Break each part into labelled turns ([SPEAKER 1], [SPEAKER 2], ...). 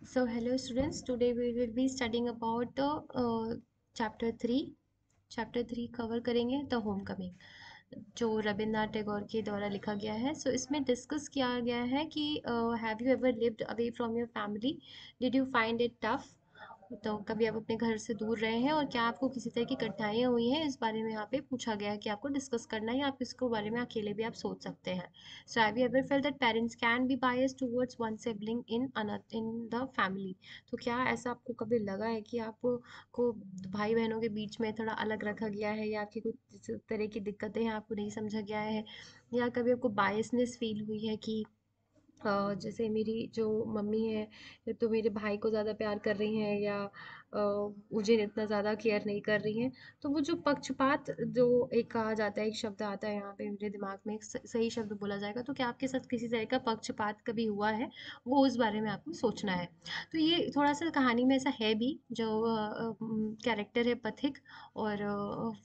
[SPEAKER 1] So hello students, today we will be studying about the chapter 3. Chapter 3 cover करेंगे the home coming, जो रविन्द्रनाथ टैगोर के द्वारा लिखा गया है. सो इसमें डिस्कस किया गया है कि have you ever lived away from your family, did you find it tough. तो कभी आप अपने घर से दूर रहे हैं और क्या आपको किसी तरह की कठिनाइयाँ हुई हैं, इस बारे में यहाँ पे पूछा गया है कि आपको डिस्कस करना है या आप इसको बारे में अकेले भी आप सोच सकते हैं. So have you ever felt that parents can be biased towards one sibling in the family. तो क्या ऐसा आपको कभी लगा है कि आपको को भाई बहनों के बीच में थोड़ा अलग रखा गया है, या आपकी कुछ इस तरह की दिक्कतें हैं आपको नहीं समझा गया है, या कभी आपको बायसनेस फील हुई है कि जैसे मेरी जो मम्मी है तो मेरे भाई को ज़्यादा प्यार कर रही हैं, या मुझे इतना ज़्यादा केयर नहीं कर रही हैं. तो वो जो पक्षपात, जो एक कहा जाता है, एक शब्द आता है यहाँ पे मेरे दिमाग में, एक सही शब्द बोला जाएगा, तो क्या आपके साथ किसी तरह का पक्षपात कभी हुआ है, वो उस बारे में आपको सोचना है. तो ये थोड़ा सा कहानी में ऐसा है भी, जो कैरेक्टर है पथिक और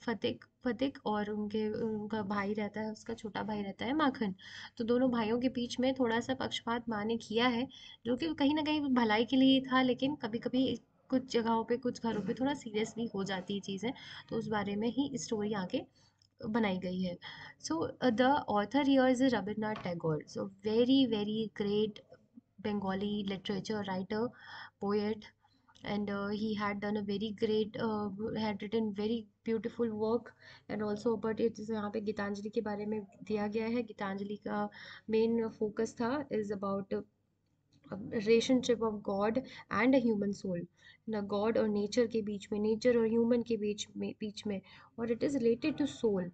[SPEAKER 1] फतिक फतिक, और उनका भाई रहता है, उसका छोटा भाई रहता है माखन. तो दोनों भाइयों के बीच में थोड़ा-सा पक्षपात माँ ने किया है, जो कि कहीं न कहीं भलाई के लिए ही था, लेकिन कभी-कभी कुछ जगहों पे, कुछ घरों पे थोड़ा सीरियस भी हो जाती है चीज़ें. तो उस बारे में ही स्टोरी आगे बनाई गई है. So the author here is Rabindranath Tagore. So very, very great Bengali literature writer, poet, and he had done a very great, had written very beautiful work. And also but it is यहाँ पे गीतांजलि के बारे में दिया गया है. गीतांजलि का मेन फोकस था is about relationship of God and a human soul, ना गॉड और नेचर के बीच में, नेचर और ह्यूमन के बीच में, और it is related to soul.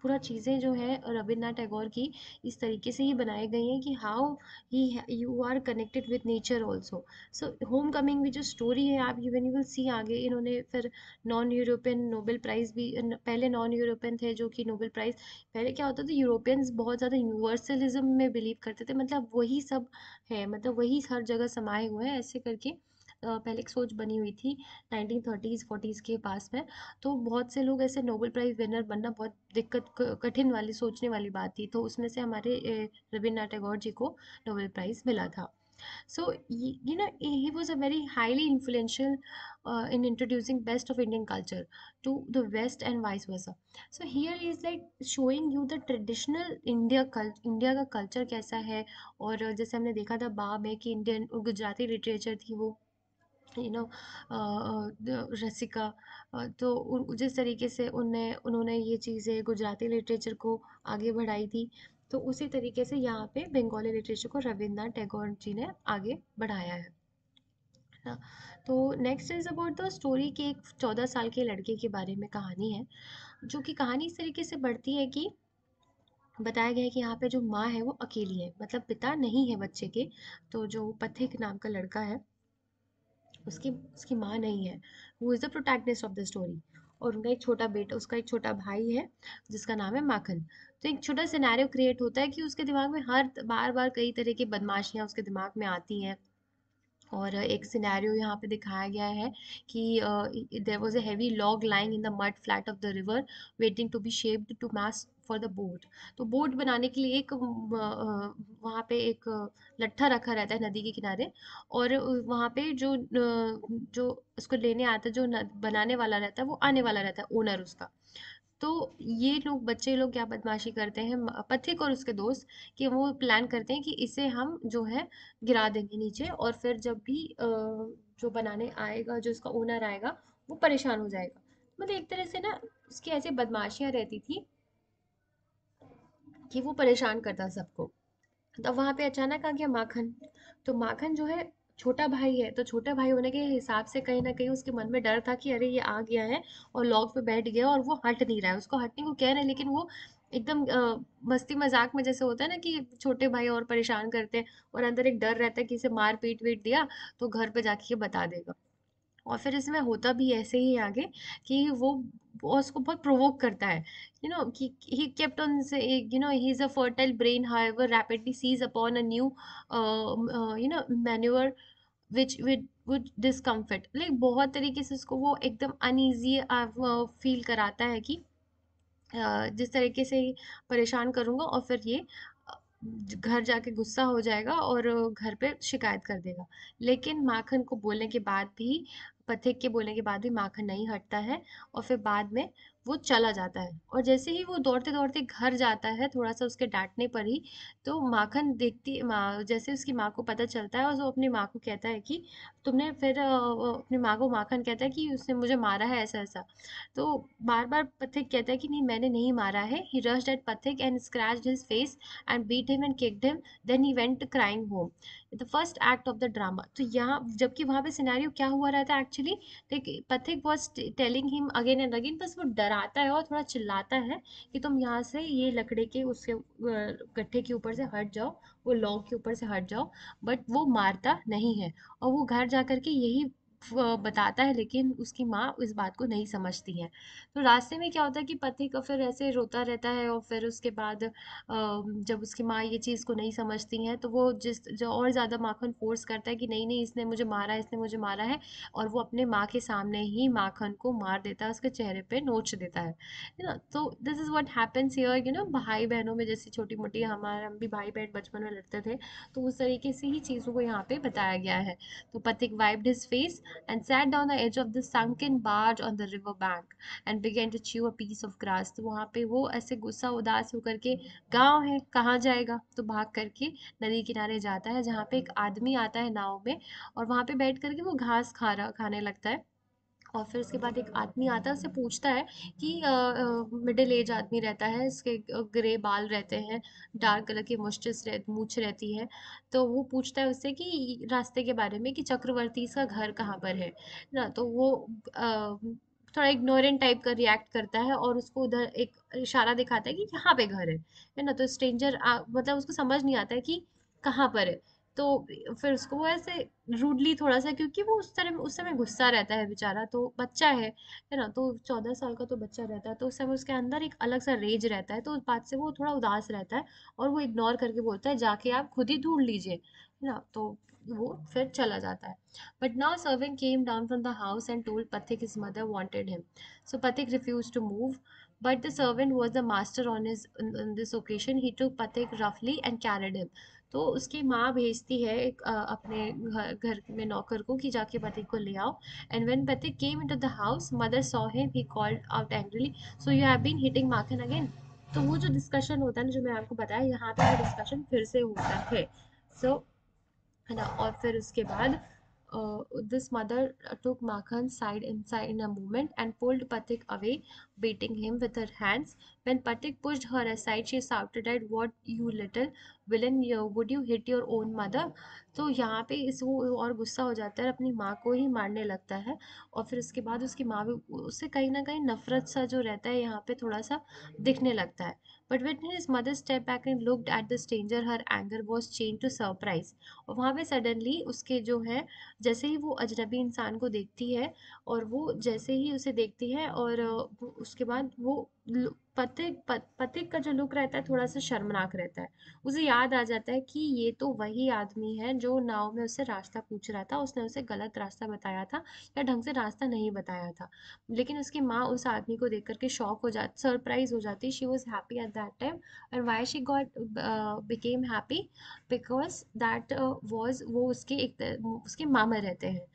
[SPEAKER 1] पूरा चीज़ें जो है रविन्द्रनाथ टैगोर की इस तरीके से ही बनाई गई हैं कि how he you are connected with nature also. So homecoming में जो स्टोरी है, आप व्हेन यू विल सी आगे, इन्होंने फिर नॉन यूरोपियन नोबेल प्राइज़ भी, पहले नॉन यूरोपियन थे जो कि नोबेल प्राइज़. पहले क्या होता था, यूरोपियंस बहुत ज़्यादा यूनिवर्सलिज्म में बिलीव करते थे, मतलब वही सब है, मतलब वही हर जगह समाये हुए हैं ऐसे करके. पहले एक सोच बनी हुई थी 1930s 40s के पास में. तो बहुत से लोग ऐसे नोबेल प्राइज विनर बनना बहुत कठिन वाली, सोचने वाली बात थी. तो उसमें से हमारे रविन्द्रनाथ टैगोर जी को नोबेल प्राइज मिला था. So he was a very highly influential in introducing best of Indian culture to the West and vice versa. So here he is like showing you the traditional India का culture कैसा है. और जैसे हमने देखा था बा में कि इंडियन गुजराती लिटरेचर थी वो, यू नो रसिका. तो जिस तरीके से उन्होंने ये चीज़ें गुजराती लिटरेचर को आगे बढ़ाई थी, तो उसी तरीके से यहाँ पे बंगाली लिटरेचर को रविन्द्रनाथ टैगोर जी ने आगे बढ़ाया है ना. तो next is about the story कि एक 14 साल के लड़के के बारे में कहानी है, जो कि कहानी इस तरीके से बढ़ती है कि बताया गया है कि यहाँ पे जो माँ है वो अकेली है, मतलब पिता नहीं है बच्चे के. तो जो पथिक नाम का लड़का है, उसकी उसकी माँ नहीं है. Who is the protagonist of the story. और उनका एक छोटा बेटा, उसका एक छोटा भाई है जिसका नाम है माखन. तो एक छोटा सिनेरियो क्रिएट होता है कि उसके दिमाग में हर बार बार कई तरह की बदमाशियाँ उसके दिमाग में आती हैं. और एक सिनेरियो यहाँ पे दिखाया गया है कि there was a heavy log lying in the mud flat of the river waiting to be shaped to mast for the boat. तो बोट बनाने के लिए एक वहाँ पे एक लट्ठा रखा रहता है नदी के किनारे. और वहाँ पे जो उसको लेने आता है, जो बनाने वाला रहता है, वो आने वाला रहता है, ओनर उसका. तो ये लोग, बच्चे लोग क्या बदमाशी करते हैं, पथिक और उसके दोस्त, कि वो प्लान करते हैं कि इसे हम जो है गिरा देंगे नीचे, और फिर जब भी जो बनाने आएगा, जो इसका ओनर आएगा, वो परेशान हो जाएगा. मतलब एक तरह से ना, उसकी ऐसी बदमाशियां रहती थी कि वो परेशान करता सबको. तब वहां पे अचानक आ गया माखन. तो माखन जो है छोटा भाई है, तो छोटा भाई होने के हिसाब से कहीं ना कहीं उसके मन में डर था कि अरे ये आ गया है और लॉक पे बैठ गया और वो हट नहीं रहा है. उसको हटने को कह रहे हैं, लेकिन वो एकदम मस्ती मजाक में, जैसे होता है ना कि छोटे भाई और परेशान करते हैं, और अंदर एक डर रहता है कि इसे मार पीट पीट दिया तो घर पे जाके ये बता देगा. और फिर इसमें होता भी ऐसे ही है आगे कि वो उसको बहुत प्रोवोक करता है. कि he kept on say, he is a fertile brain, however rapidly sees upon a new maneuver which would discomfort, like बहुत तरीके से उसको वो एकदम अनईजी फील कराता है कि जिस तरीके से परेशान करूंगा और फिर ये घर जाके गुस्सा हो जाएगा और घर पे शिकायत कर देगा। लेकिन माखन को बोलने के बाद भी, पथिक के बोलने के बाद भी माखन नहीं हटता है, और फिर बाद में वो चला जाता है। और जैसे ही वो दौड़ते दौड़ते घर जाता है, थोड़ा सा उसके डांटने पर ही, तो माखन देखती माँ, जैसे उसकी माँ को पता चलता है, और वो अपनी माँ को कहता है कि तुमने फिर अपनी माँ को माखन कहता है कि उसने मुझे मारा है ऐसा ऐसा। तो बार बार पथिक कहता है कि नहीं, मैंने नहीं मारा है। ही रश्ड एट पथिक and scratched his face and beat him and kicked him. Then he went crying home. The first act of the drama. तो यहाँ जबकि वहां पे सिनेरियो क्या हुआ रहता है एक्चुअली, पथिक was telling him again and again, बस वो डराता है और थोड़ा चिल्लाता है कि तुम यहाँ से ये लकड़े के उसके गट्ठे के ऊपर से हट जाओ, वो लॉग के ऊपर से हट जाओ। बट वो मारता नहीं है, और वो घर जा करके यही बताता है, लेकिन उसकी माँ इस बात को नहीं समझती है। तो रास्ते में क्या होता है कि पति का फिर ऐसे रोता रहता है, और फिर उसके बाद जब उसकी माँ ये चीज़ को नहीं समझती हैं, तो वो जिस जो और ज़्यादा माखन फोर्स करता है कि नहीं नहीं, इसने मुझे मारा है, इसने मुझे मारा है। और वो अपने माँ के सामने ही माखन को मार देता है, उसके चेहरे पे नोच देता है ना। तो this is what happens here, भाई बहनों में जैसी छोटी मोटी, हमारे हम भी भाई बहन बचपन में लड़ते थे, तो उस तरीके से ही चीज़ों को यहाँ पे बताया गया है। तो पथिक wiped his face and sat down the edge of the sunken barge on the river bank and began to chew a piece of grass। तो वहाँ पे वो ऐसे गुस्सा उदास होकर के, गाँव है कहाँ जाएगा, तो भाग करके नदी किनारे जाता है, जहाँ पे एक आदमी आता है नाव में, और वहाँ पे बैठ करके वो घास खाने लगता है। और फिर उसके बाद एक आदमी आता है, उससे पूछता है कि मिडिल एज आदमी रहता है, इसके ग्रे बाल रहते हैं, डार्क कलर की मूंछ रहती है। तो वो पूछता है उससे कि रास्ते के बारे में, कि चक्रवर्ती इसका घर कहाँ पर है ना। तो वो थोड़ा इग्नोरेंट टाइप का रिएक्ट करता है, और उसको उधर एक इशारा दिखाता है कि यहाँ पे घर है ना। तो स्ट्रेंजर मतलब उसको समझ नहीं आता है कि कहाँ पर है। तो फिर उसको वो ऐसे रूडली थोड़ा सा, क्योंकि वो उस समय गुस्सा रहता है बेचारा, तो बच्चा है ना। तो 14 साल का तो बच्चा रहता है, तो उस समय उसके अंदर एक अलग सा रेज रहता है, तो उस बात से वो थोड़ा उदास रहता है, और वो इग्नोर करके बोलता है जाके आप खुद ही ढूंढ लीजिए, है ना। तो वो फिर चला जाता है। But now servant came down from the house and told Phatik his mother wanted him. So Phatik refuse to move, but the servant was the master on this occasion. He took Pathik roughly and carried him. तो उसकी माँ भेजती है एक अपने घर में नौकर को कि जाके पथिक को ले आओ। And when Phatik came into the house, mother saw him, he called out angrily, so you have been hitting Makhan again. तो वो जो डिस्कशन होता है ना, जो मैं आपको बताया, यहाँ पे वो डिस्कशन फिर से होता है। सो है ना। और फिर उसके बाद this mother took Makhan's side inside in a moment and pulled Pathik away, beating him with her hands. When Pathik pushed her aside, she shouted at, "What, you little villain, would you hit your own mother?" तो यहाँ पे इस वो और गुस्सा हो जाता है, अपनी माँ को ही मारने लगता है। और फिर उसके बाद उसकी माँ भी उससे कहीं ना कहीं नफरत सा जो रहता है यहाँ पे थोड़ा सा दिखने लगता है। But when his mother stepped back and looked at the stranger, her anger was changed to surprise। और वहाँ पे सडनली उसके जो है, जैसे ही वो अजनबी इंसान को देखती है, और वो जैसे ही उसे देखती है, और उसके बाद वो पथिक का जो लुक रहता है थोड़ा सा शर्मनाक रहता है। उसे याद आ जाता है कि ये तो वही आदमी है जो नाव में उससे रास्ता पूछ रहा था, उसने उसे गलत रास्ता बताया था, या ढंग से रास्ता नहीं बताया था। लेकिन उसकी माँ उस आदमी को देख करके शॉक हो जाती, सरप्राइज हो जाती। She was happy at that time. And why she got became happy, because that was, वो उसके उसके मामा रहते हैं।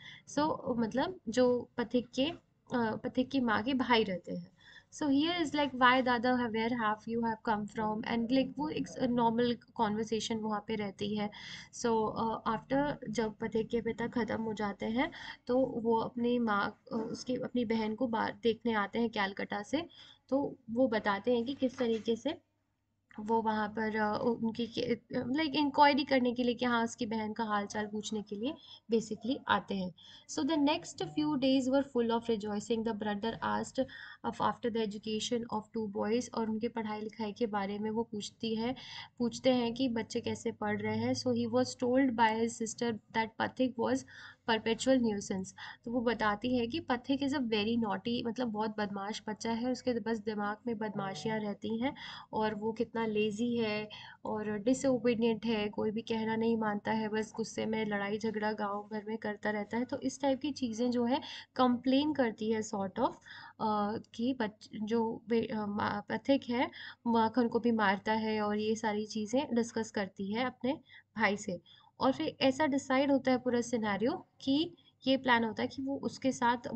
[SPEAKER 1] मतलब जो पथिक की माँ के भाई रहते हैं। So here is like, why दादा, where have you have come from, and like वो एक नॉर्मल कॉन्वर्सेशन वहाँ पे रहती है। सो आफ्टर जब पथिक के पिता ख़त्म हो जाते हैं, तो वो अपनी माँ उसकी अपनी बहन को बाहर देखने आते हैं कैलकटा से। तो वो बताते हैं कि किस तरीके से वो वहाँ पर उनकी लाइक इंक्वायरी करने के लिए, कि हाँ उसकी बहन का हाल चाल पूछने के लिए बेसिकली आते हैं। So the next few days were full of rejoicing. The brother asked of after the education of two boys, और उनके पढ़ाई लिखाई के बारे में वो पूछते हैं कि बच्चे कैसे पढ़ रहे हैं। So he was told by his sister that Pathik was perpetual nuisance. तो वो बताती है कि पथिक इज़ अ वेरी नॉटी, मतलब बहुत बदमाश बच्चा है, उसके बस दिमाग में बदमाशियाँ रहती हैं, और वो कितना लेज़ी है और डिसोबीडिएंट है, कोई भी कहना नहीं मानता है, बस गुस्से में लड़ाई झगड़ा गाँव भर में करता रहता है। तो इस टाइप की चीज़ें जो है कंप्लेन करती है सॉर्ट ऑफ कि जो पथिक है माखन को भी मारता है और ये सारी चीज़ें डिस्कस करती है अपने भाई से। और फिर ऐसा डिसाइड होता है पूरा सिनेरियो कि ये प्लान होता है कि वो उसके साथ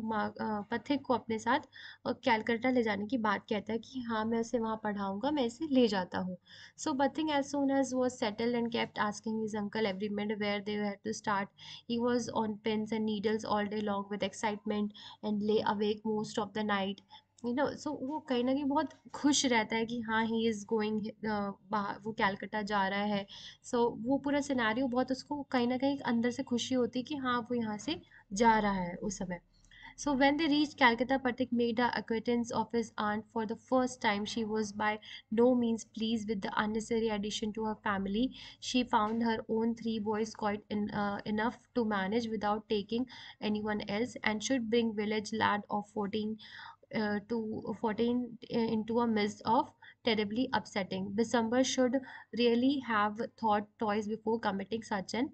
[SPEAKER 1] पथिक को अपने साथ कैलकटा ले जाने की बात कहता है कि हाँ मैं उसे वहाँ पढ़ाऊंगा, मैं इसे ले जाता हूँ। So Bating, as soon as was settled and kept asking his uncle every minute where they had to start, he was on pins and needles all day long with excitement and lay awake most of the night. So वो कहीं ना कहीं बहुत खुश रहता है कि हाँ ही इज गोइंग, बाहर वो कैलकटा जा रहा है। वो पूरा सिनेरियो बहुत उसको कहीं ना कहीं अंदर से खुशी होती है कि हाँ वो यहाँ से जा रहा है उस समय। So when they reached Calcutta, Patik made the acquaintance of his aunt for the first time. She was by no means pleased with the unnecessary addition to her family. She found her own three boys quite enough to manage without taking anyone else, and should bring village lad of 14 into a midst of terribly upsetting. December should really have thought twice before committing such an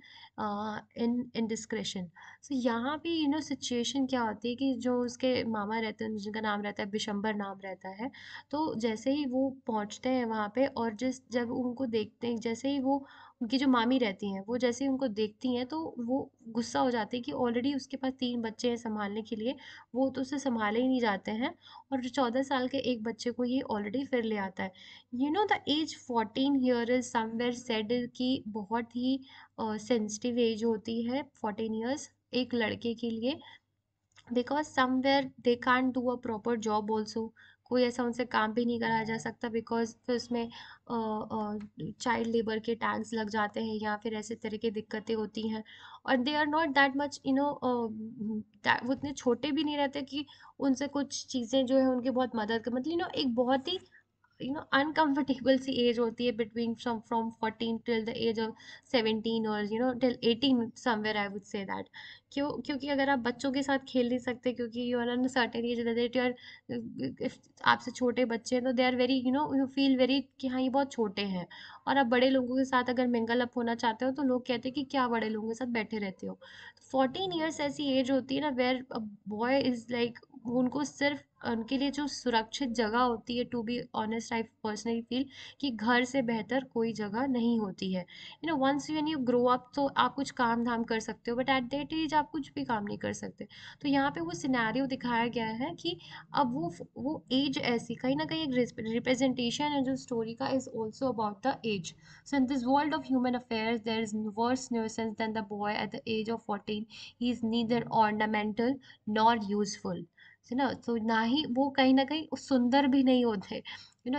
[SPEAKER 1] indiscretion. So यहाँ पे situation क्या होती है कि जो उसके मामा रहते हैं जिनका नाम रहता है बिशंबर नाम रहता है, तो जैसे ही वो पहुंचते हैं वहाँ पे और जब उनको देखते हैं, जैसे ही वो उनकी जो मामी रहती हैं वो जैसे ही उनको देखती हैं तो वो गुस्सा हो जाती है कि ऑलरेडी उसके पास 3 बच्चे हैं संभालने के लिए, वो तो उसे संभाले ही नहीं जाते हैं और जो 14 साल के एक बच्चे को ये ऑलरेडी फिर ले आता है। The age 14 here is somewhere said कि बहुत ही सेंसिटिव एज होती है 14 ईयर्स एक लड़के के लिए, because somewhere they can't do a proper job also. कोई ऐसा उनसे काम भी नहीं कराया जा सकता बिकॉज फिर उसमें चाइल्ड लेबर के टैग्स लग जाते हैं या फिर ऐसे तरह की दिक्कतें होती हैं। और they are not that much वो इतने छोटे भी नहीं रहते कि उनसे कुछ चीज़ें जो है उनकी बहुत मदद कर, मतलब एक बहुत ही uncomfortable सी एज होती है between from 14 till the age of 17 और till 18 somewhere I would say that। क्योंकि अगर आप बच्चों के साथ खेल नहीं सकते क्योंकि you are uncertain as that you are, if आपसे छोटे बच्चे हैं तो they are very you feel very कि हाँ ये बहुत छोटे हैं। और आप बड़े लोगों के साथ अगर मिंगल अप होना चाहते हो तो लोग कहते हैं कि क्या बड़े लोगों के साथ बैठे रहते हो। 14 ईयर्स ऐसी एज होती है ना वेयर बॉय इज लाइक, उनको सिर्फ उनके लिए जो सुरक्षित जगह होती है, to be honest I personally feel कि घर से बेहतर कोई जगह नहीं होती है। Once when you grow up तो आप कुछ काम धाम कर सकते हो बट एट दैट एज आप कुछ भी काम नहीं कर सकते। तो यहाँ पे वो सिनेरियो दिखाया गया है कि अब वो एज ऐसी कहीं ना कहीं एक रिप्रेजेंटेशन है जो स्टोरी का, is also about the age. So in this world of human affairs there is worse nuisance than the boy at the age of 14। He is neither ornamental nor useful, है ना। तो ना ही वो कहीं ना कहीं सुंदर भी नहीं होते।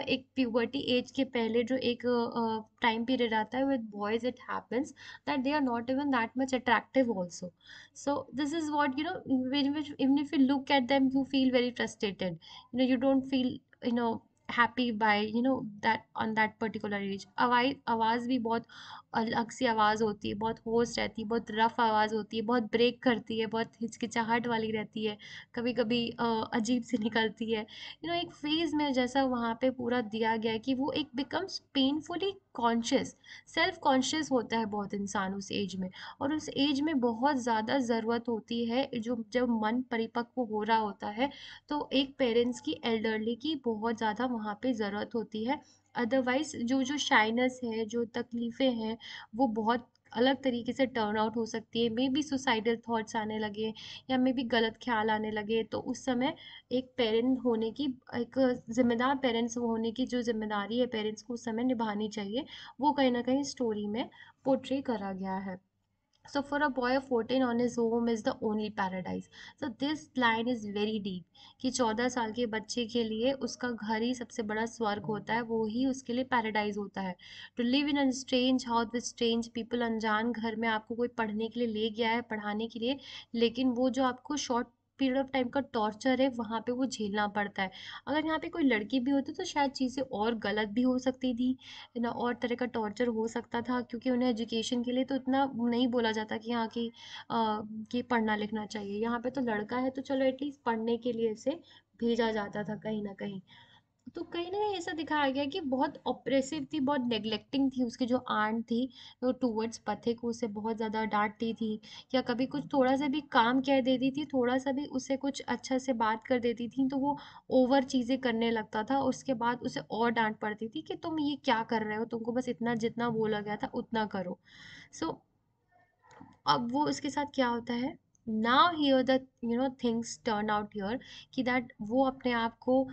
[SPEAKER 1] एक प्यूबर्टी एज के पहले जो एक टाइम पीरियड आता है with boys it happens that they are not even that much attractive also. So this is what even if you look at them you feel very frustrated, you don't feel you know happy by that on that particular age। आवाज भी बहुत अलग सी आवाज होती है, बहुत होश रहती है, बहुत रफ आवाज होती है, बहुत ब्रेक करती है, बहुत हिचकिचाहट वाली रहती है, कभी कभी अजीब सी निकलती है। एक फेज में जैसा वहाँ पे पूरा दिया गया है कि वो एक becomes painfully conscious, self conscious होता है बहुत इंसान उस एज में। और उस एज में बहुत ज़्यादा ज़रूरत होती है, जो जब मन परिपक्व हो रहा होता है तो एक पेरेंट्स की, एल्डरली की बहुत ज़्यादा वहाँ पे ज़रूरत होती है। अदरवाइज जो जो शाइनेस है, जो तकलीफ़ें हैं, वो बहुत अलग तरीके से टर्न आउट हो सकती है। मे बी सुसाइडल थॉट्स आने लगे या मे बी गलत ख्याल आने लगे, तो उस समय एक पेरेंट होने की, एक जिम्मेदार पेरेंट्स होने की जो जिम्मेदारी है पेरेंट्स को उस समय निभानी चाहिए, वो कहीं ना कहीं स्टोरी में पोर्ट्रे करा गया है। So for a boy of 14 on his home is the only paradise. So this line is very deep कि 14 साल के बच्चे के लिए उसका घर ही सबसे बड़ा स्वर्ग होता है, वो ही उसके लिए पैराडाइज होता है। To live in a strange house with strange people, अनजान घर में आपको कोई पढ़ने के लिए ले गया है, पढ़ाने के लिए, लेकिन वो जो आपको शॉर्ट पीरियड ऑफ टाइम का टॉर्चर है वहाँ पे वो झेलना पड़ता है। अगर यहाँ पे कोई लड़की भी होती तो शायद चीज़ें और गलत भी हो सकती थी, है ना, और तरह का टॉर्चर हो सकता था क्योंकि उन्हें एजुकेशन के लिए तो इतना नहीं बोला जाता कि हाँ कि पढ़ना लिखना चाहिए। यहाँ पे तो लड़का है तो चलो एटलीस्ट पढ़ने के लिए इसे भेजा जाता था कहीं ना कहीं। तो कहीं ना कहीं ऐसा दिखाया गया कि बहुत ऑप्रेसिव थी, बहुत नेग्लेक्टिंग थी उसकी जो आंट थी, वो टूवर्ड्स पथिक उसे बहुत ज़्यादा डांटती थी, या कभी कुछ थोड़ा सा भी काम कह देती थी, थोड़ा सा भी उसे कुछ अच्छा से बात कर देती थी तो वो ओवर चीज़ें करने लगता था, और उसके बाद उसे और डांट पड़ती थी कि तुम ये क्या कर रहे हो, तुमको बस इतना जितना बोला गया था उतना करो। सो अब वो उसके साथ क्या होता है, now here the things turn out here, कि दैट वो अपने आप को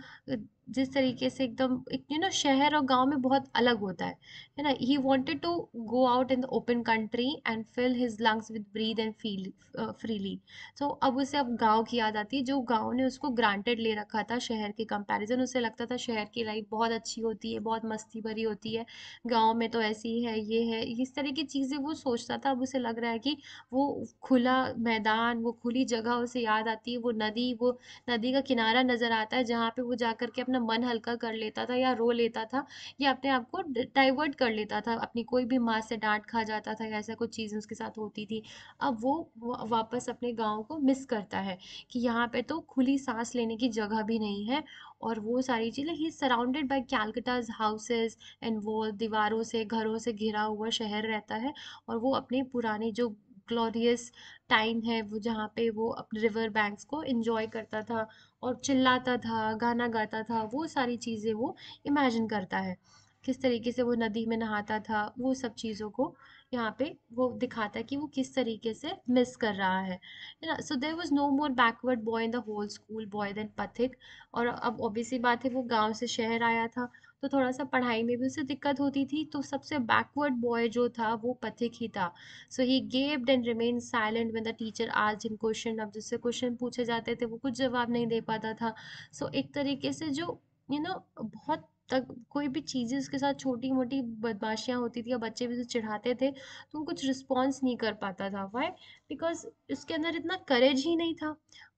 [SPEAKER 1] जिस तरीके से एकदम एक शहर और गांव में बहुत अलग होता है ना, he wanted to go out in the open country and fill his lungs with breath and feel freely. So अब उसे अब गांव की याद आती है, जो गांव ने उसको ग्रांटेड ले रखा था शहर के कंपैरिजन, उसे लगता था शहर की लाइफ बहुत अच्छी होती है, बहुत मस्ती भरी होती है, गांव में तो ऐसी है ये है, इस तरह की चीजें वो सोचता था। अब उसे लग रहा है कि वो खुला मैदान, वो खुली जगह उसे याद आती है, वो नदी का किनारा नजर आता है जहाँ पे वो जाकर के अपना मन हल्का कर लेता था, या रो लेता था, या अपने आप को डाइवर्ट कर लेता था, अपनी कोई भी माँ से डांट खा जाता था या ऐसा कुछ चीज़ उसके साथ होती थी। अब वो वापस अपने गाँव को मिस करता है, कि यहाँ पे तो खुली सांस लेने की जगह भी नहीं है, और वो सारी चीज़ें, ही सराउंडेड बाय कैलकटाज हाउसेस एंड वो दीवारों से घरों से घिरा हुआ शहर रहता है, और वो अपने पुराने जो ग्लोरियस टाइम है, वो जहाँ पे वो अपने रिवर बैंक्स को एंजॉय करता था और चिल्लाता था, गाना गाता था, वो सारी चीज़ें वो इमेजिन करता है, किस तरीके से वो नदी में नहाता था, वो सब चीज़ों को यहाँ पे वो दिखाता है कि वो किस तरीके से मिस कर रहा है ना। So there was no more backward boy in the whole school boy than Phatik. और अब ऑब्वियसली बात है, वो गांव से शहर आया था, तो थोड़ा सा पढ़ाई में भी उसे दिक्कत होती थी, तो सबसे बैकवर्ड बॉय जो था वो पथिक ही था। सो ही gaped and remained silent when the teacher asked him question। अब जिससे क्वेश्चन पूछे जाते थे वो कुछ जवाब नहीं दे पाता था। सो एक तरीके से जो बहुत तक कोई भी चीज़ें उसके साथ छोटी मोटी बदमाशियां होती थी या बच्चे भी उसे चिढ़ाते थे, तो वो कुछ रिस्पॉन्स नहीं कर पाता था। वाई? बिकॉज उसके अंदर इतना करेज ही नहीं था।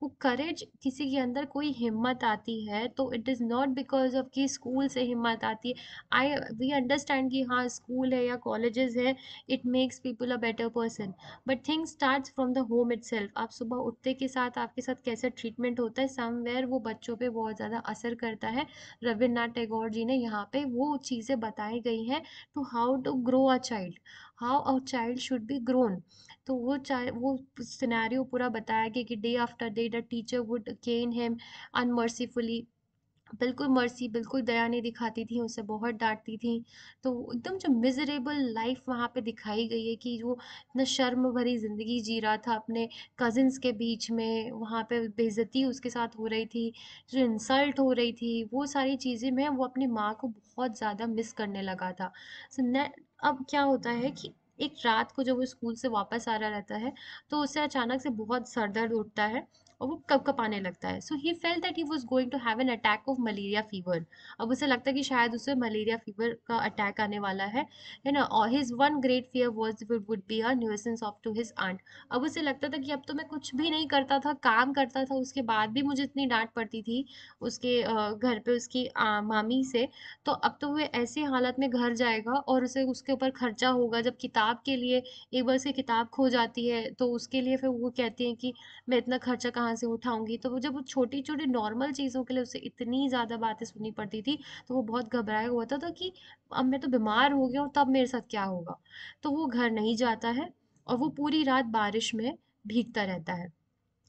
[SPEAKER 1] वो करेज, किसी के अंदर कोई हिम्मत आती है तो it is not because of कि स्कूल से हिम्मत आती है। आई वी अंडरस्टैंड कि हाँ स्कूल है या कॉलेजेस है, it makes people a better person, but things starts from the home itself. आप सुबह उठते के साथ आपके साथ कैसा ट्रीटमेंट होता है, समवेयर वो बच्चों पे बहुत ज़्यादा असर करता है। रविन्द्रनाथ टैगोर जी ने यहाँ पे वो चीज़ें बताई गई हैं, to how to grow a child, how a child should be grown. तो वो सिनेरियो पूरा बताया गया कि day after day the teacher would cane him unmercifully, बिल्कुल मर्सी, बिल्कुल दया नहीं दिखाती थी, उसे बहुत डांटती थी। तो एकदम जो मिजरेबल लाइफ वहाँ पे दिखाई गई है, कि वो इतना शर्म भरी जिंदगी जी रहा था अपने कजिन्स के बीच में, वहाँ पे बेइज्जती उसके साथ हो रही थी, जो इंसल्ट हो रही थी, वो सारी चीज़ें में वो अपनी माँ को बहुत ज़्यादा मिस करने लगा था। So, अब क्या होता है कि एक रात को जब वो स्कूल से वापस आ रहा रहता है, तो उसे अचानक से बहुत सर दर्द उठता है और वो कँपकँपाने लगता है। So he felt that he was going to have an attack of malaria fever. अब उसे लगता है कि शायद उसे मलेरिया फीवर का अटैक आने वाला है ना? और his one great fear was would be a nuisance of to his aunt. अब उसे लगता था कि अब तो मैं कुछ भी नहीं करता था, काम करता था, उसके बाद भी मुझे इतनी डाँट पड़ती थी उसके घर पे उसकी मामी से, तो अब तो वो ऐसी हालत में घर जाएगा और उसे उसके ऊपर खर्चा होगा। जब किताब के लिए एक बार उसकी किताब खो जाती है, तो उसके लिए फिर वो कहती हैं कि मैं इतना खर्चा कहाँ से उठाऊँगी? तो वो जब वो छोटी-छोटी नॉर्मल चीज़ों के लिए उसे इतनी ज़्यादा बातें सुननी पड़ती थी, तो वो बहुत घबराया हुआ था कि अब मैं तो बीमार हो गया हूँ, तब मेरे साथ क्या होगा? तो वो घर नहीं जाता है और वो पूरी रात बारिश में भीगता रहता है।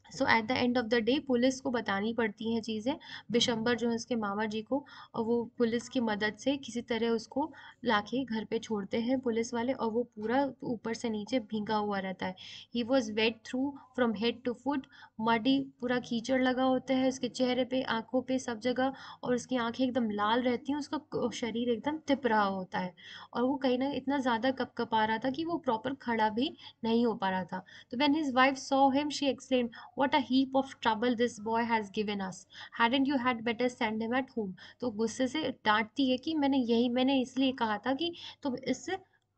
[SPEAKER 1] So at the end of the day police को बतानी पड़ती हैं चीज़ें, बिशंबर जो है उसके मामा जी को, और वो पुलिस की मदद से किसी तरह उसको लाके घर पे छोड़ते हैं पुलिस वाले, और वो पूरा ऊपर से नीचे भीगा हुआ रहता है। He was wet through from head to foot, muddy, पूरा कीचड़ लगा होता है उसके चेहरे पे, आंखों पे, सब जगह, और उसकी आंखें एकदम लाल रहती हैं, उसका शरीर एकदम तिप रहा होता है, और वो कहीं ना इतना ज़्यादा कँपकँपा रहा था कि वो प्रॉपर खड़ा भी नहीं हो पा रहा था। तो when his wife saw him, she exclaimed, "What a heap of trouble this boy has given us! Hadn't you had better send him at home?" तो गुस्से से डांटती है कि मैंने इसलिए कहा था कि तुम इस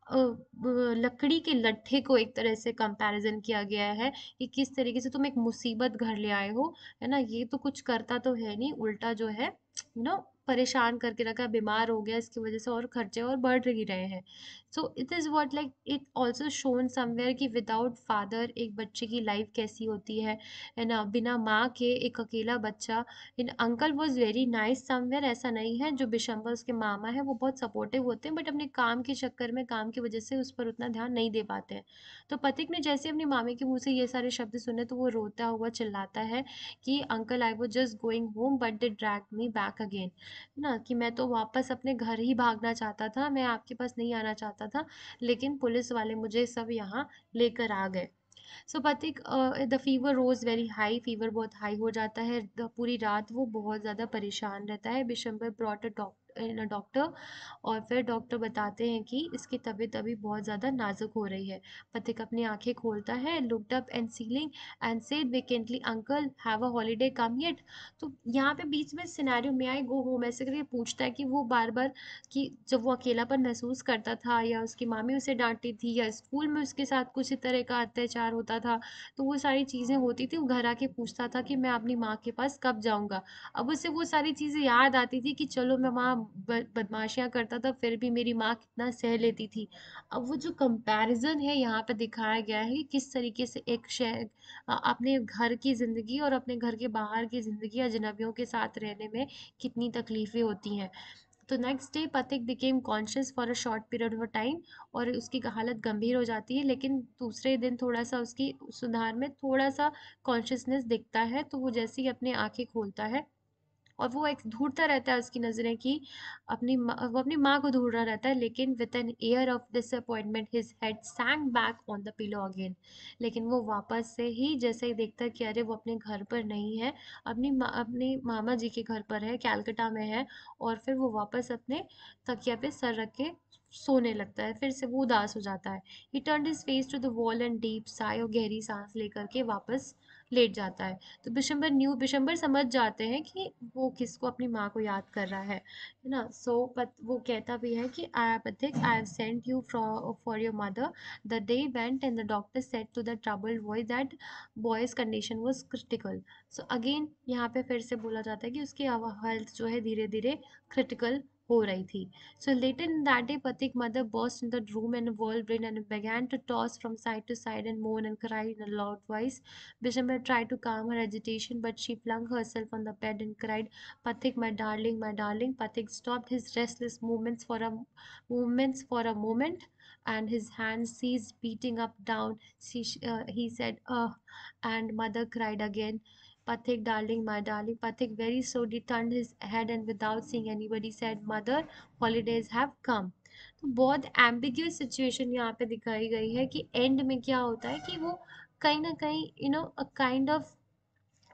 [SPEAKER 1] लकड़ी के लट्ठे को एक तरह से कंपैरिजन किया गया है, कि किस तरीके से तुम एक मुसीबत घर ले आए हो, है ना? ये तो कुछ करता तो है नहीं, उल्टा जो है परेशान करके रखा है, बीमार हो गया, इसकी वजह से और खर्चे और बढ़ ही रहे हैं। So it is what like it also shown somewhere कि विदाउट फादर एक बच्चे की लाइफ कैसी होती है ना, बिना माँ के एक अकेला बच्चा। In uncle was very nice somewhere, ऐसा नहीं है, जो बिशंबर उसके मामा है वो बहुत सपोर्टिव होते हैं, बट अपने काम के चक्कर में, काम की वजह से उस पर उतना ध्यान नहीं दे पाते हैं। तो पथिक ने जैसे अपने मामे के मुंह से ये सारे शब्द सुने तो वो रोता हुआ चिल्लाता है कि uncle I was just going home but they drag me back again, है ना, कि मैं तो वापस अपने घर ही भागना चाहता था, मैं आपके पास नहीं आना चाहता था, लेकिन पुलिस वाले मुझे सब यहाँ लेकर आ गए। So Phatik the fever rose very high, fever बहुत हाई हो जाता है, पूरी रात वो बहुत ज़्यादा परेशान रहता है। बिशंबर ब्रॉट अ डॉक्टर, और फिर डॉक्टर बताते हैं कि इसकी तबीयत अभी बहुत ज़्यादा नाजुक हो रही है। पथिक अपनी आंखें खोलता है, looked up and ceiling and said vacantly, uncle have a holiday come yet. तो यहाँ पे बीच में सिनेरियो में आई गो होम ऐसे करके पूछता है कि वो बार बार, कि जब वो अकेलापन महसूस करता था, या उसकी मामी उसे डांटती थी, या स्कूल में उसके साथ कुछ इस तरह का अत्याचार होता था, तो वो सारी चीज़ें होती थी, वो घर आके पूछता था कि मैं अपनी माँ के पास कब जाऊँगा। अब उसे वो सारी चीज़ें याद आती थी कि चलो मैं वहाँ बदमाशियाँ करता था, फिर भी मेरी माँ कितना सह लेती थी। अब वो जो कंपैरिजन है यहाँ पे दिखाया गया है कि किस तरीके से एक शहर, अपने घर की ज़िंदगी और अपने घर के बाहर की ज़िंदगी अजनबियों के साथ रहने में कितनी तकलीफ़ें होती हैं। तो नेक्स्ट डे पथिक became conscious for a short period of time, और उसकी हालत गंभीर हो जाती है, लेकिन दूसरे दिन थोड़ा सा उसकी सुधार में थोड़ा सा कॉन्शियसनेस दिखता है। तो वो जैसे ही अपनी आंखें खोलता है, और वो एक ढूँढता रहता है, उसकी नज़रें कि वो अपनी माँ को ढूँढ रहा रहता है, लेकिन with an air of disappointment his head sank back on the pillow again. लेकिन वो वापस से ही जैसे ही देखता है कि अरे वो अपने घर पर नहीं है, अपने मामा जी के घर पर है, कैलकटा में है, और फिर वो वापस अपने तकिया पे सर रख के सोने लगता है, फिर से वो उदास हो जाता है। He turned his face to the wall and deep sigh, और गहरी सांस लेकर के वापस लेट जाता है। तो बिशंबर समझ जाते हैं कि वो किसको, अपनी माँ को याद कर रहा है ना। सो बट वो कहता भी है कि I Phatik, I have sent you for your mother, the day went and the doctor said to the troubled boy that boys condition was critical. So again यहाँ पे फिर से बोला जाता है कि उसकी हेल्थ जो है धीरे धीरे क्रिटिकल हो रही थी। So later in that day, Pathik's mother burst into the room and whirlwind and began to toss from side to side and moan and cry in a loud voice. Bishamber tried to calm her agitation, but she flung herself on the bed and cried, "Pathik, my darling, my darling." Pathik stopped his restless movements for a moment, and his hands ceased beating up down. He said, "Ugh," and mother cried again. "Pathik, darling, my darling." Pathik very slowly turned his head and without seeing anybody said, "Mother, holidays have come." तो बहुत ambiguous situation यहाँ पे दिखाई गई है कि and में क्या होता है कि वो कहीं ना कहीं अ काइंड ऑफ,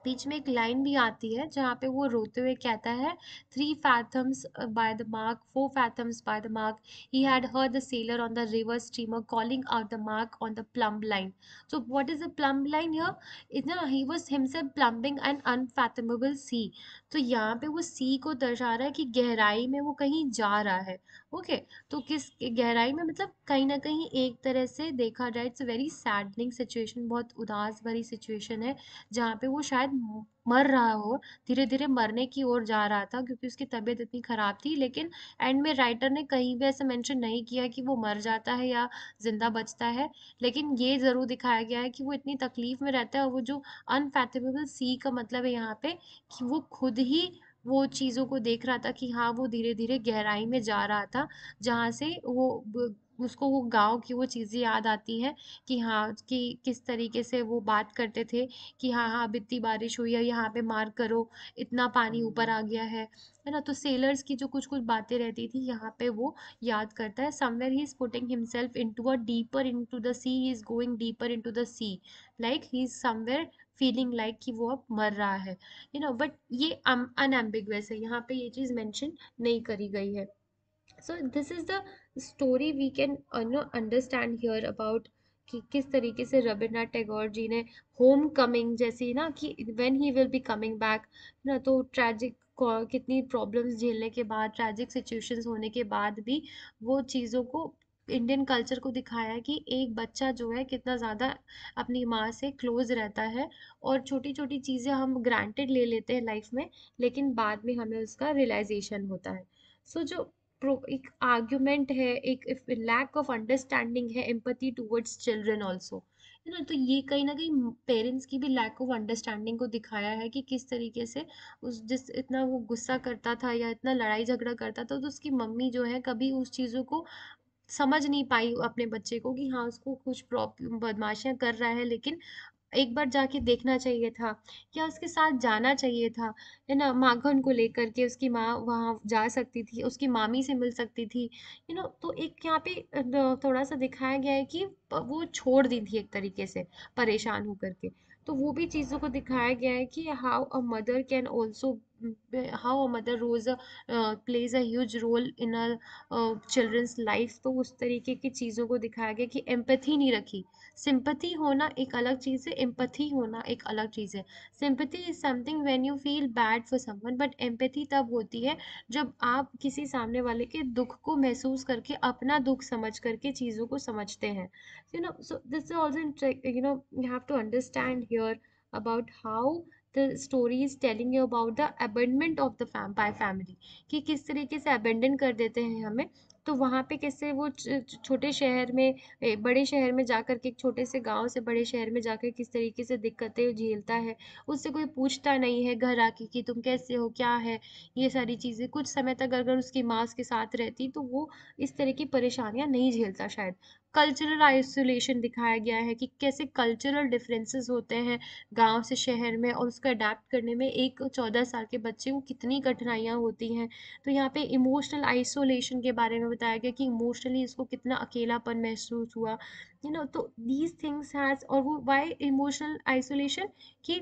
[SPEAKER 1] बीच में एक लाइन भी आती है जहाँ पे वो रोते हुए कहता है, 3 fathoms by the mark, 4 fathoms by the mark, he had heard the sailor on the river steamer calling out the mark on the plumb line. So what is the plumb line here? He was himself plumbing an unfathomable sea. तो यहाँ पे वो सी को दर्शा रहा है कि गहराई में वो कहीं जा रहा है। ओके, तो किस गहराई में, मतलब कहीं ना कहीं एक तरह से देखा जाए इट्स वेरी सैडनिंग सिचुएशन, बहुत उदास भरी सिचुएशन है, जहाँ पे वो शायद मर रहा हो, धीरे धीरे मरने की ओर जा रहा था, क्योंकि उसकी तबीयत इतनी खराब थी। लेकिन एंड में राइटर ने कहीं भी ऐसा मेंशन नहीं किया कि वो मर जाता है या जिंदा बचता है, लेकिन ये जरूर दिखाया गया है कि वो इतनी तकलीफ में रहता है। और वो जो अनफैथमेबल सी का मतलब है यहाँ पे कि वो खुद ही वो चीज़ों को देख रहा था कि हाँ वो धीरे धीरे गहराई में जा रहा था, जहाँ से उसको वो गांव की वो चीज़ें याद आती हैं कि हाँ, कि किस तरीके से वो बात करते थे कि हाँ हाँ अब इतनी बारिश हुई है, यहाँ पे मार करो, इतना पानी ऊपर आ गया है ना। तो सेलर्स की जो कुछ कुछ बातें रहती थी यहाँ पे वो याद करता है। Somewhere he is putting himself into a deeper into the sea, he is going deeper into the sea, like he is somewhere feeling like कि वो अब मर रहा है, बट ये अनएम्बिगुअस है, यहाँ पे ये चीज़ मेंशन नहीं करी गई है। So this is the story we can understand here about कि किस तरीके से रविन्द्रनाथ टैगोर जी ने होम कमिंग जैसी ना, कि when he will be coming back ना, तो ट्रैजिक कितनी प्रॉब्लम्स झेलने के बाद, ट्रैजिक सिचुएशंस होने के बाद भी वो चीज़ों को इंडियन कल्चर को दिखाया है कि एक बच्चा जो है कितना ज़्यादा अपनी माँ से क्लोज रहता है, और छोटी छोटी चीज़ें हम ग्रांटेड ले लेते हैं लाइफ में, लेकिन बाद में हमें उसका रियलाइजेशन होता है। सो जो एक आर्ग्यूमेंट है, एक लैक ऑफ अंडरस्टैंडिंग है, एम्पैथी टुवर्ड्स चिल्ड्रन ऑल्सो, है ना। तो ये कहीं ना कहीं पेरेंट्स की भी लैक ऑफ अंडरस्टैंडिंग को दिखाया है कि किस तरीके से उस जिस इतना वो गुस्सा करता था या इतना लड़ाई झगड़ा करता था, तो उसकी मम्मी जो है कभी उस चीज़ों को समझ नहीं पाई अपने बच्चे को, कि हाँ उसको कुछ प्रॉब्लम बदमाशियां कर रहा है, लेकिन एक बार जाके देखना चाहिए था, या उसके साथ जाना चाहिए था, है ना। माखन को लेकर के उसकी माँ वहाँ जा सकती थी, उसकी मामी से मिल सकती थी, तो एक यहाँ पे थोड़ा सा दिखाया गया है कि वो छोड़ दी थी एक तरीके से, परेशान होकर के। तो वो भी चीज़ों को दिखाया गया है कि how a mother can also, how a mother rose plays a huge role in a children's life. तो उस तरीके की चीज़ों को दिखाया गया कि एम्पैथी नहीं रखी। सिंपैथी होना एक अलग चीज़ है, एम्पैथी होना एक अलग चीज़ है। Sympathy is something when you feel bad for someone, but empathy तब होती है जब आप किसी सामने वाले के दुख को महसूस करके अपना दुख समझ करके चीज़ों को समझते हैं। So this is also you have to understand here about how the story is telling you about the abandonment of the by family, कि किस तरीके से अबेंडन कर देते हैं हमें। तो वहाँ पे कैसे वो छोटे शहर में, बड़े शहर में जाकर के, एक छोटे से गांव से बड़े शहर में जाकर किस तरीके से दिक्कतें झेलता है। उससे कोई पूछता नहीं है घर आके कि तुम कैसे हो, क्या है, ये सारी चीज़ें। कुछ समय तक अगर उसकी माँ उसके साथ रहती तो वो इस तरह की परेशानियां नहीं झेलता शायद। कल्चरल आइसोलेशन दिखाया गया है कि कैसे कल्चरल डिफरेंसेस होते हैं गांव से शहर में, और उसको अडेप्ट करने में एक 14 साल के बच्चे को कितनी कठिनाइयाँ होती हैं। तो यहाँ पे इमोशनल आइसोलेशन के बारे में बताया गया कि इमोशनली इसको कितना अकेलापन महसूस हुआ। तो दीज थिंग्स हैज, और वो वाई इमोशनल आइसोलेशन, कि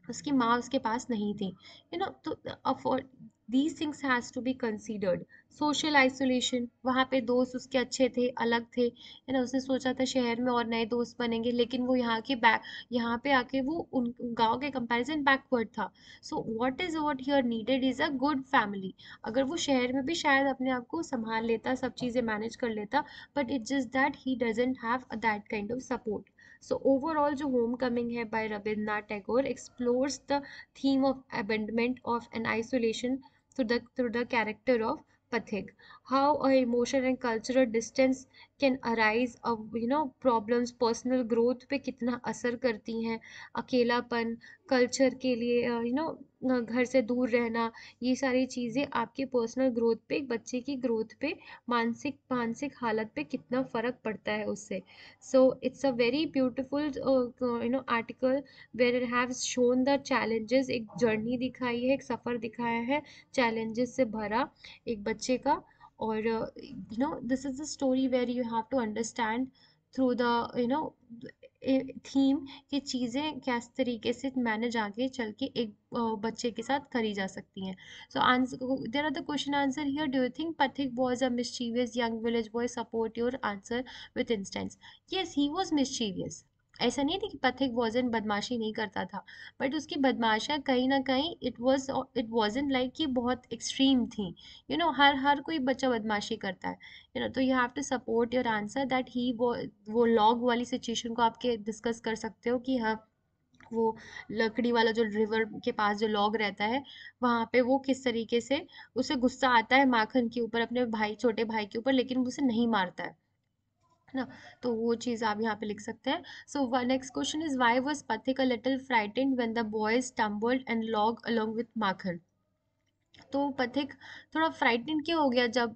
[SPEAKER 1] उसकी माँ उसके पास नहीं थी, तो afford these things has to be considered. Social isolation, वहाँ पे दोस्त उसके अच्छे थे, अलग थे, है ना। उसने सोचा था शहर में और नए दोस्त बनेंगे, लेकिन वो यहाँ पे आके वो उन गांव के कंपैरिजन बैकवर्ड था। So what here needed is a good family. अगर वो शहर में भी शायद अपने आप को संभाल लेता, सब चीज़ें मैनेज कर लेता, but it's just that he doesn't have that kind of support. So overall जो Homecoming है by Rabindranath Tagore explores the theme of abandonment of an isolation through the character of Pathik. How a emotional and cultural distance can arise of problems, personal growth पे कितना असर करती हैं, अकेलापन, culture के लिए घर से दूर रहना, ये सारी चीज़ें आपके पर्सनल ग्रोथ पे, एक बच्चे की ग्रोथ पे, मानसिक मानसिक हालत पे कितना फ़र्क पड़ता है उससे। So it's a very beautiful article where it has shown the challenges, एक जर्नी दिखाई है, एक सफ़र दिखाया है challenges से भरा एक बच्चे का। और this is the story where you have to understand through the theme कि चीज़ें किस तरीके से मैनेज आगे चल के एक बच्चे के साथ करी जा सकती हैं। So answer, there are the question answer here. Do you think Pathik was a mischievous young village boy? Support your answer with instance. Yes, he was mischievous. ऐसा नहीं थी कि पथिक वॉजन बदमाशी नहीं करता था, बट उसकी बदमाशियाँ कहीं ना कहीं इट वॉजन लाइक कि बहुत एक्सट्रीम थी। हर हर कोई बच्चा बदमाशी करता है, तो you have to support your answer that he वो लॉग वाली सिचुएशन को आपके डिस्कस कर सकते हो कि हाँ, वो लकड़ी वाला जो रिवर के पास जो लॉग रहता है, वहां पे वो किस तरीके से उसे गुस्सा आता है माखन के ऊपर, अपने भाई, छोटे भाई के ऊपर, लेकिन वो उसे नहीं मारता है ना। तो वो चीज आप यहाँ पे लिख सकते हैं। So next question is why was Pathik a little frightened when the boys stumbled and log along with Makhan. तो पथिक थोड़ा फ्राइटेंड क्यों हो गया जब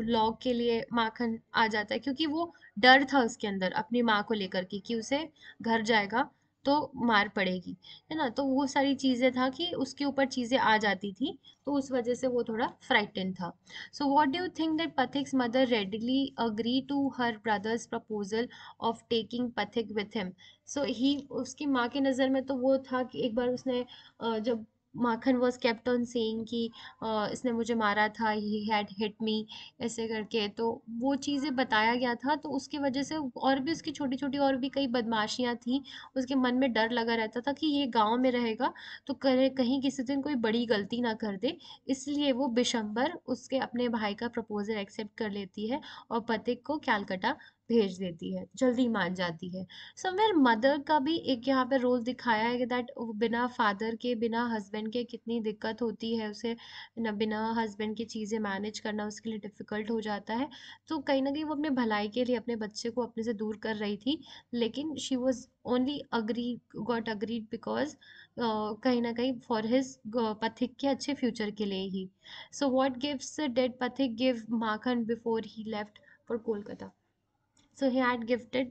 [SPEAKER 1] लॉग के लिए माखन आ जाता है, क्योंकि वो डर था उसके अंदर अपनी माँ को लेकर के कि उसे घर जाएगा तो मार पड़ेगी, है ना। तो वो सारी चीजें था कि उसके ऊपर चीजें आ जाती थी, तो उस वजह से वो थोड़ा फ्राइटेंड था। So what do you think that Pathik's mother readily agree to her brother's proposal of taking Pathik with him. So he, उसकी माँ की नज़र में तो वो था कि एक बार उसने जब माखन वॉज केप्ट ऑन सेइंग कि इसने मुझे मारा था, ही हैड हिट मी, ऐसे करके। तो वो चीज़ें बताया गया था, तो उसकी वजह से और भी उसकी छोटी छोटी और भी कई बदमाशियां थी। उसके मन में डर लगा रहता था कि ये गांव में रहेगा तो करे कहीं किसी दिन कोई बड़ी गलती ना कर दे। इसलिए वो बिशंबर उसके अपने भाई का प्रपोजल एक्सेप्ट कर लेती है और पथिक को कैलकटा भेज देती है, जल्दी मान जाती है। समवेयर मदर का भी एक यहाँ पे रोल दिखाया है कि दैट बिना फादर के, बिना हस्बैंड के कितनी दिक्कत होती है उसे, न बिना हस्बैंड की चीज़ें मैनेज करना उसके लिए डिफ़िकल्ट हो जाता है। तो कहीं न कहीं वो अपने भलाई के लिए अपने बच्चे को अपने से दूर कर रही थी, लेकिन she was only got agreed because कहीं न कहीं फॉर हिज़ पथिक के अच्छे फ्यूचर के लिए ही। सो व्हाट गिफ्ट्स डिड पथिक give Makhan before he left for Kolkata? So he had gifted